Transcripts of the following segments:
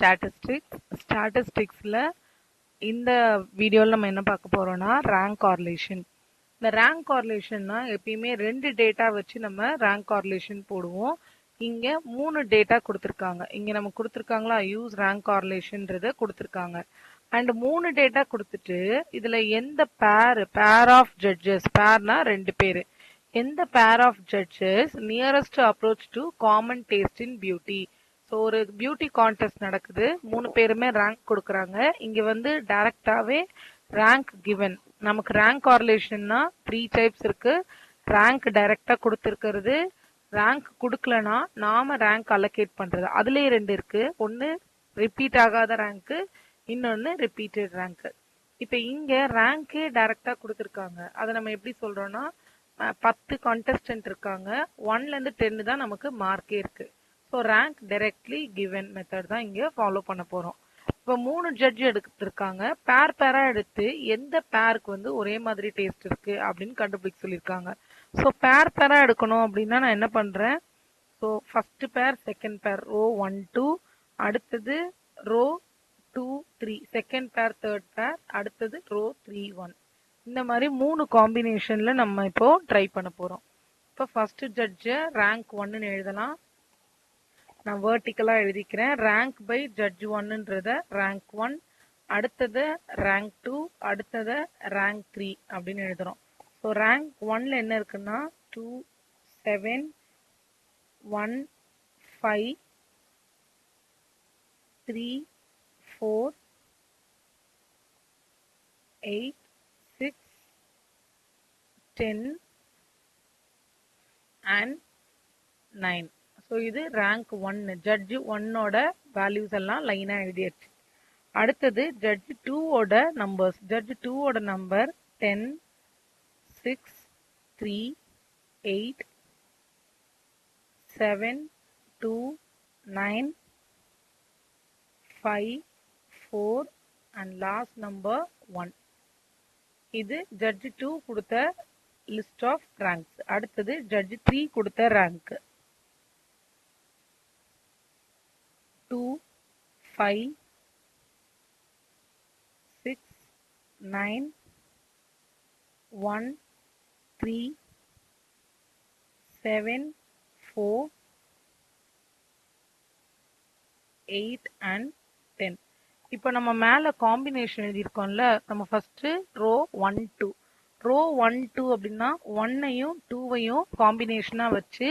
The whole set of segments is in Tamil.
ஸ்டாட்டிஸ்டிக்ஸ்ல இந்த வீடியோவில் நம்ம என்ன பார்க்க போறோம்னா ரேங்க் கார்லேஷன். இந்த ரேங்க் கார்லேஷன்னா எப்பயுமே 2 டேட்டா வச்சு நம்ம ரேங்க் கார்லேஷன் போடுவோம். இங்க 3 டேட்டா கொடுத்துருக்காங்க. இங்க நம்ம கொடுத்துருக்காங்களா யூஸ் ரேங்க் கார்லேஷன்ன்றத கொடுத்துருக்காங்க. அண்ட் 3 டேட்டா கொடுத்துட்டு இதுல எந்த பேர் ஆஃப் ஜட்ஜஸ், பேர்னா 2 பேர், எந்த pair of judges nearest approach to common taste in beauty. So ஒரு பியூட்டி கான்டெஸ்ட் நடக்குது, 3 பேருமே ரேங்க் கொடுக்குறாங்க. இங்க வந்து டைரக்டாவே ரேங்க் கிவன். நமக்கு ரேங்க் கார்லேஷன்னா 3 டைப்ஸ் இருக்கு. ரேங்க் டைரக்டா கொடுத்துருக்கிறது, ரேங்க் கொடுக்கலனா நாம ரேங்க் அலோகேட் பண்றது. அதுலயே 2 இருக்கு. ஒன்னு ரிப்பீட் ஆகாத ரேங்க், இன்னொன்னு ரிப்பீட்டட் ரேங்க். இப்ப இங்க ரேங்கே டைரக்டா கொடுத்துருக்காங்க. அதை நம்ம எப்படி சொல்றோம்னா 10 கான்டெஸ்டன்ட் இருக்காங்க, 1ல இருந்து 10 தான் நமக்கு மார்க்கே இருக்கு. So rank directly given method தான் இங்க ஃபாலோ பண்ண போறோம். இப்போ 3 ஜட்ஜ் எடுத்துருக்காங்க. பேரா எடுத்து எந்த பேருக்கு வந்து ஒரே மாதிரி டேஸ்ட் இருக்கு அப்படின்னு கண்டுபிடிக்க சொல்லியிருக்காங்க. ஸோ பேரா எடுக்கணும் அப்படின்னா நான் என்ன பண்றேன், ஸோ ஃபர்ஸ்ட் பேர், செகண்ட் பேர், ரோ 1 2, அடுத்தது ரோ 2 3, செகண்ட் பேர், தேர்ட் பேர், அடுத்தது ரோ 3 1. இந்த மாதிரி 3 காம்பினேஷன்ல நம்ம இப்போ ட்ரை பண்ண போறோம். இப்போ ஃபர்ஸ்ட் ஜட்ஜ ரேங்க் 1ன்னு எழுதலாம். நான் வெர்டிக்கலா எழுதிக்கிறேன். ரேங்க் பை ஜட்ஜ் 1ன்றத ரேங்க் 1, அடுத்தது ரேங்க் 2, அடுத்தது ரேங்க் 3 அப்படின்னு எழுதுறோம். ஸோ ரேங்க் 1ல என்ன இருக்குன்னா 2 7 1 5 3 4 8 6 10 and 9. ஸோ இது ரேங்க் 1, ஜட்ஜ் 1ஓட வேல்யூஸ் எல்லாம் லைனா எழுதியாச்சு. அடுத்தது ஜட்ஜ் 2ஓட நம்பர்ஸ். ஜட்ஜ் 2ஓட நம்பர் 10 6 3 8 7 2 9 5 4 and last number 1. இது ஜட்ஜ் 2 கொடுத்த லிஸ்ட் ஆஃப் ரேங்க்ஸ். அடுத்தது ஜட்ஜ் 3 கொடுத்த ரேங்க் 2 5 6 9 1 3 7 4 8 and 10. இப்போ நம்ம மேல காம்பினேஷன் எழுதியிருக்கோம்ல, நம்ம ஃபர்ஸ்ட் ரோ 1 2, ரோ 1 2 அப்படின்னா 1ஐயும் 2வையும் காம்பினேஷனா வச்சு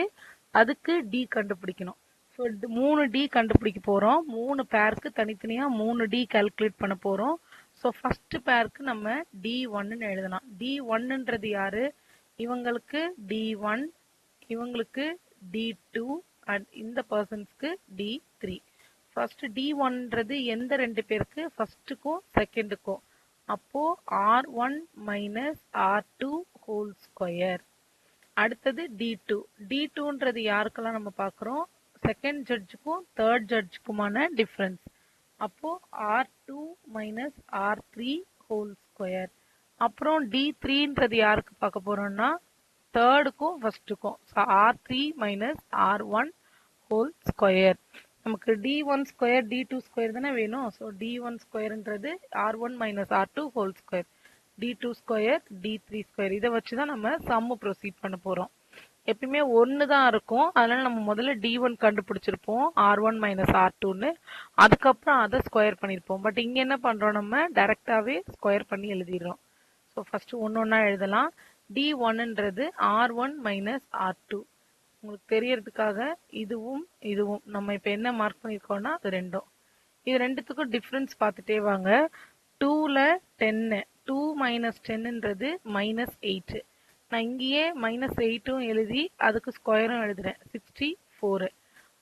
அதுக்கு டி கண்டுபிடிக்கணும். ஸோ 3 டி கண்டுபிடிக்க போறோம். 3 பேருக்கு தனித்தனியா 3 டி கால்குலேட் பண்ண போறோம். ஸோ ஃபர்ஸ்ட் பேருக்கு நம்ம D1ன்னு எழுதலாம். D1ன்றது யாரு, இவங்களுக்கு D1, இவங்களுக்கு D2 அண்ட் இந்த பர்சன்ஸ்க்கு D3. ஃபர்ஸ்ட் D1ன்றது எந்த 2 பேருக்கு, ஃபர்ஸ்ட்டுக்கும் செகண்டுக்கும். அப்போ R1 minus R2 whole square. அடுத்தது D2. D2ன்றது யாருக்கெல்லாம் நம்ம பார்க்குறோம், செகண்ட் ஜட்ஜுக்கும் தேர்ட் ஜட்ஜுக்குமான டிஃபரன்ஸ். அப்போ R2 minus R3 whole square. அப்புறம் D3ன்றது யாருக்கு பார்க்க போறோம்னா தேர்டுக்கும் ஃபர்ஸ்ட்டுக்கும். R3 minus R1 whole square. நமக்கு D1 ஸ்கொயர் D2 ஸ்கொயர் தானே வேணும். So D1 ஸ்கொயர்ன்றது R1 minus R2 whole square, D2 square D3 square. இதை வச்சு தான் நம்ம சம்மு ப்ரொசீட் பண்ண போறோம். எப்பயுமே 1 தான் இருக்கும், அதனால நம்ம முதல்ல D1 கண்டுபிடிச்சிருப்போம் R1 மைனஸ் R2ன்னு, அதுக்கப்புறம் அதை ஸ்கொயர் பண்ணியிருப்போம். பட் இங்க என்ன பண்றோம், நம்ம டைரக்டாவே ஸ்கொயர் பண்ணி எழுதிடுறோம். ஸோ ஃபர்ஸ்ட் ஒன்னொன்னா எழுதலாம். D1ன்றது R1 மைனஸ் R2. உங்களுக்கு தெரியறதுக்காக இதுவும் இதுவும் நம்ம இப்ப என்ன மார்க் பண்ணிருக்கோம்னா அது ரெண்டும். இது ரெண்டுத்துக்கும் டிஃபரன்ஸ் பார்த்துட்டே வாங்க. 2ல 10, 2 மைனஸ் 10ன்றது மைனஸ் 8. நான் இங்கேயே மைனஸ் 8ம் எழுதி அதுக்கு ஸ்கொயரும் எழுதுறேன், 64.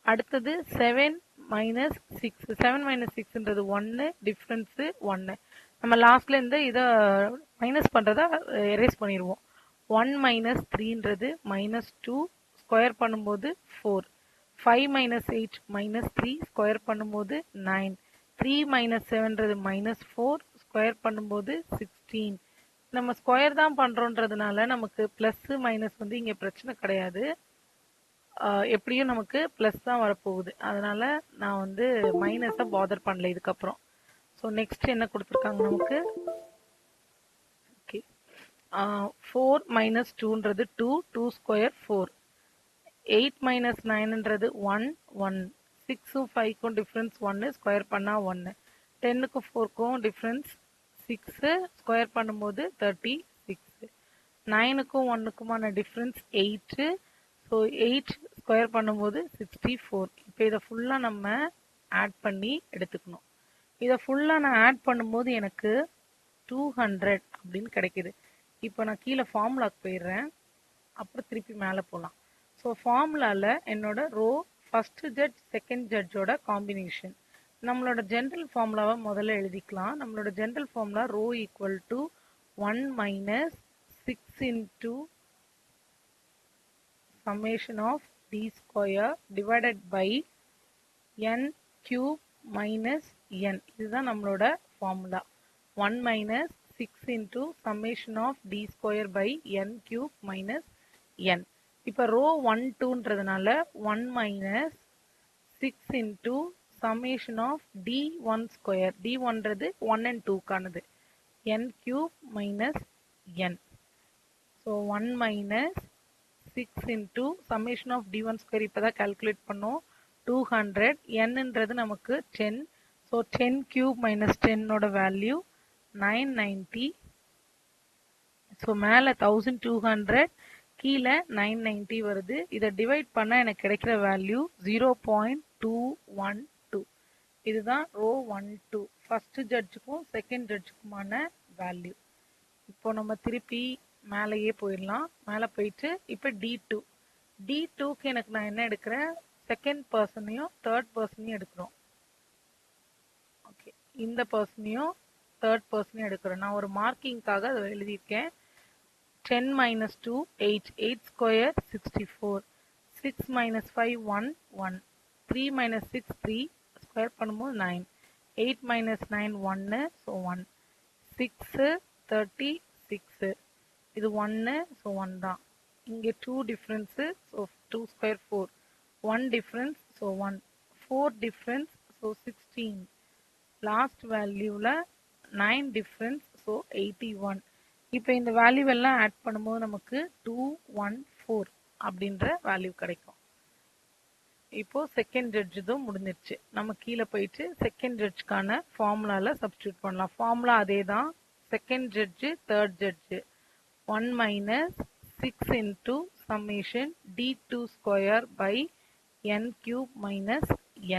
அடுத்தது 7 மைனஸ் 6, 7 மைனஸ் 6ன்றது 1, டிஃபரன்ஸ் 1. நம்ம லாஸ்ட்ல இருந்து இதை மைனஸ் பண்றத எரேஸ் பண்ணிடுவோம். 1 மைனஸ் 3ன்றது மைனஸ் 2, ஸ்கொயர் பண்ணும்போது 4. 5 மைனஸ் 8 மைனஸ் 3, ஸ்கொயர் பண்ணும்போது 9. 3 மைனஸ் 7ன்றது மைனஸ் 4, ஸ்கொயர் பண்ணும்போது 16. நம்ம ஸ்கொயர் தான் பண்றோன்றதுனால நமக்கு பிளஸ் மைனஸ் வந்து இங்க பிரச்சனை கிடையாது. எப்படியும் நமக்கு ப்ளஸ் தான் வரப்போகுது. அதனால நான் வந்து மைனஸை பாதர் பண்ணல இதுக்கப்புறம். ஸோ நெக்ஸ்ட் என்ன கொடுத்துருக்காங்க நமக்கு? ஓகே, 4 மைனஸ் 2ன்றது 2, 2 ஸ்கொயர் 4. 8 மைனஸ் 9ன்றது 1, 1. 6ம் 5க்கும் டிஃப்ரென்ஸ் 1, ஸ்கொயர் பண்ணால் 1. 10க்கும் 4க்கும் டிஃப்ரென்ஸ் 6, ஸ்கொயர் பண்ணும்போது 36. 9க்கும் 1க்குமான டிஃப்ரென்ஸ் 8, ஸோ 8 ஸ்கொயர் பண்ணும்போது 64. இப்போ இதை ஃபுல்லாக நம்ம ஆட் பண்ணி எடுத்துக்கணும். இதை ஃபுல்லாக நான் ஆட் பண்ணும்போது எனக்கு 200 அப்படின்னு கிடைக்குது. இப்போ நான் கீழே ஃபார்முலாக்கு போயிடுறேன், அப்புறம் திருப்பி மேலே போகலாம். ஸோ ஃபார்முலாவில் என்னோட ரோ ஃபர்ஸ்ட் ஜட்ஜ் செகண்ட் ஜட்ஜோட காம்பினேஷன். நம்மளோட ஜென்ரல் ஃபார்முலாவை முதல்ல எழுதிக்கலாம். நம்மளோட general formula rho equal to 1 minus 6 into summation of d square divided by n cube minus n. இதுதான் நம்மளோட formula. 1 minus 6 into summation of d square by n cube minus n. இப்போ ரோ 1 2ன்றதுனால 1 minus 6 into summation of d1 square. d1ன்றது 1 and 2 கானது. n cube minus n. So 1 minus 6 into summation of d1 square இப்பதான் calculate பண்ணோம். 200. n-ன்றது நமக்கு 10. So 10 cube minus 10 ஓட value 990. So மேல 1200, கீழே 990 வருது. இதை டிவைட் பண்ணா எனக்கு கிடைக்கிற வேல்யூ 0.212. இதுதான் ரோ 1 2 ஃபர்ஸ்ட் ஜட்ஜுக்கும் செகண்ட் ஜட்ஜுக்குமான வேல்யூ. இப்போ நம்ம திருப்பி மேலேயே போயிடலாம். மேலே போயிட்டு இப்போ D2. D2க்கு எனக்கு நான் என்ன எடுக்கிறேன்? செகண்ட் பர்சனையும் தேர்ட் பர்சனையும் எடுக்கிறோம். ஓகே, இந்த பர்சனையும் தேர்ட் பர்சனையும் எடுக்கிறேன். நான் ஒரு மார்க்கிங்காக அதை எழுதியிருக்கேன். 10 minus 2 8. 8 square 64. 6 minus 5 1 1. 3 minus 6 3. Square பண்ணும்போது 9. 8 minus 9 1, so 1. 6 36. இது 1, so 1 தான். இங்கே 2 difference, so 2 square 4. 1 difference, so 1. 4 difference, so 16. Last வேல்யூவில் 9 difference, so 81. இப்போ இந்த வேல்யூ எல்லாம் ஆட் பண்ணும்போது நமக்கு 214 அப்படின்ற வேல்யூ கிடைக்கும். இப்போ செகண்ட் ஜட்ஜ் இதுவும் முடிஞ்சிருச்சு. நம்ம கீழே போயிட்டு செகண்ட் ஜட்ஜ்க்கான ஃபார்முலால சப்ஸ்டியூட் பண்ணலாம். ஃபார்முலா அதே தான். Second judge third judge 1 minus 6 into summation d2 square by n cube minus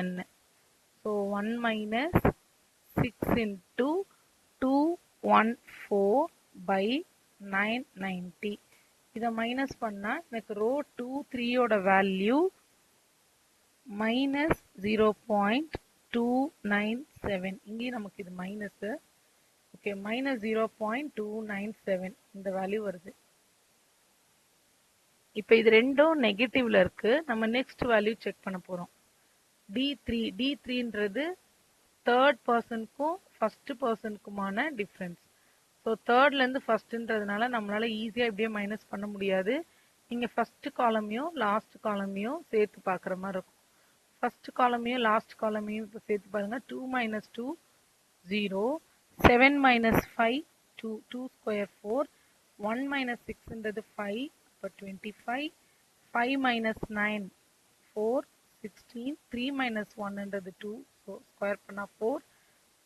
n. So 1 minus 6 into 214 by 990. இதை மைனஸ் பண்ணா எனக்கு ரோ 2 3 ஓட வேல்யூ மைனஸ் 0.297. இங்கேயும் நமக்கு இது மைனஸ். ஓகே, மைனஸ் 0.297 இந்த வேல்யூ வருது. இப்போ இது ரெண்டும் நெகட்டிவ்ல இருக்கு. நம்ம நெக்ஸ்ட் வேல்யூ செக் பண்ண போறோம். D3. D3ன்றது தேர்ட் பர்சனுக்கும் ஃபர்ஸ்ட் பர்சனுக்குமான டிஃப்ரென்ஸ். ஸோ தேர்ட்லேருந்து ஃபர்ஸ்ட்ன்றதுனால நம்மளால ஈஸியாக இப்படியே மைனஸ் பண்ண முடியாது. நீங்கள் ஃபர்ஸ்ட் காலமையும் லாஸ்ட் காலமையும் சேர்த்து பார்க்குற மாதிரி இருக்கும். ஃபர்ஸ்ட் காலமையும் லாஸ்ட் காலமையும் இப்போ சேர்த்து பாருங்க. 2 minus 2 0. 7 minus 5 2. 2 square 4. 1 minus 6ன்றது 5, அப்போ 25. 5 minus 9 4 16. 3 minus 1ன்றது 2, ஸோ ஸ்கொயர் பண்ணால் 4.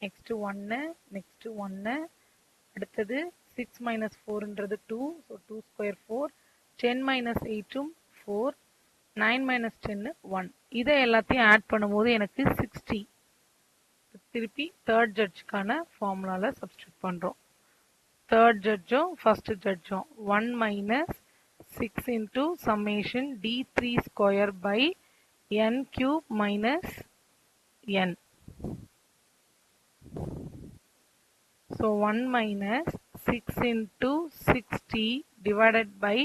Next 1, next 1. அடுத்தது 6 minus 4ன்றது 2, so 2 square 4. 10 minus 8ம் 4. 9 minus 10 1. இதை எல்லாத்தையும் ஆட் பண்ணும்போது எனக்கு 60. திருப்பி தேர்ட் ஜட்ஜுக்கான ஃபார்முலால சப்ஸ்டியூட் பண்ணுறோம். தேர்ட் ஜட்ஜும் ஃபர்ஸ்ட் ஜட்ஜும் 1 minus 6 into summation d3 square by n cube minus n. So 1 minus 6 into 60 divided by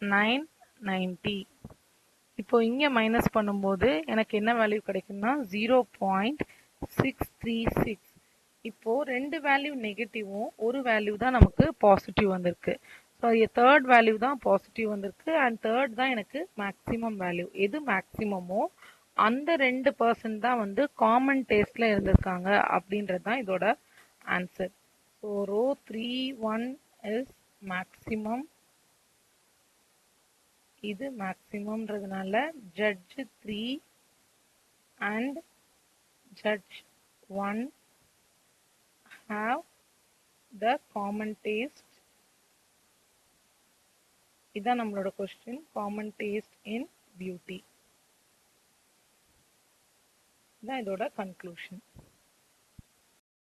990. இப்போ இங்கே மைனஸ் பண்ணும்போது எனக்கு என்ன வேல்யூ கிடைக்கும்னா 0.636. இப்போ ரெண்டு வேல்யூ நெகட்டிவும் ஒரு வேல்யூ தான் நமக்கு பாசிட்டிவ் வந்திருக்கு. தேர்ட் வேல்யூ தான் பாசிட்டிவ் வந்திருக்கு அண்ட் தேர்ட் தான் எனக்கு மேக்ஸிமம் வேல்யூ. எது மேக்ஸிமமோ அந்த 2% தான் வந்து காமன் டேஸ்ட்ல இருந்திருக்காங்க அப்படின்றது தான் இதோட answer. So row 3 1 is maximum. இது மேக்ஸிமம்ன்றதுனால judge 3 and judge 1 have the common taste. இதான் நம்மளோட question. Common taste in beauty. இதான் இதோட கன்க்ளூஷன்.